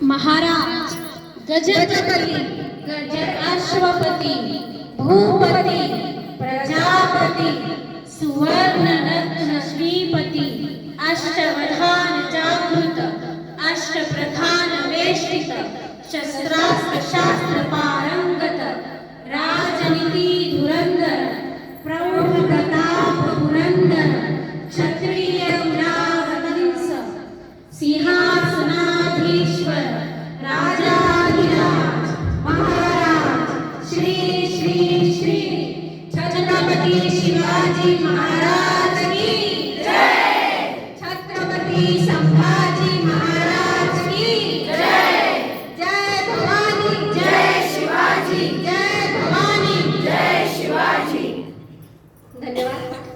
महाराज गजपती गजअश्वपती भूपती प्रजापती सुवर्णरत्न श्रीपती अष्टवधान जागृत अष्टप्रधान वेष्टित शस्त्रास्त्र शास्त्र पारंगत राजनीती धुरंधर प्रौढ प्रताप पुरंदर क्षत्रिय विरागवंश सिंहासनाधीश्वर राजाधिराज महाराज श्री श्री श्री छत्रपती शिवाजी महाराज की जय। छत्रपती संभाजी महाराज की जय। जय भवानी जय शिवाजी। जय भवानी जय शिवाजी। धन्यवाद।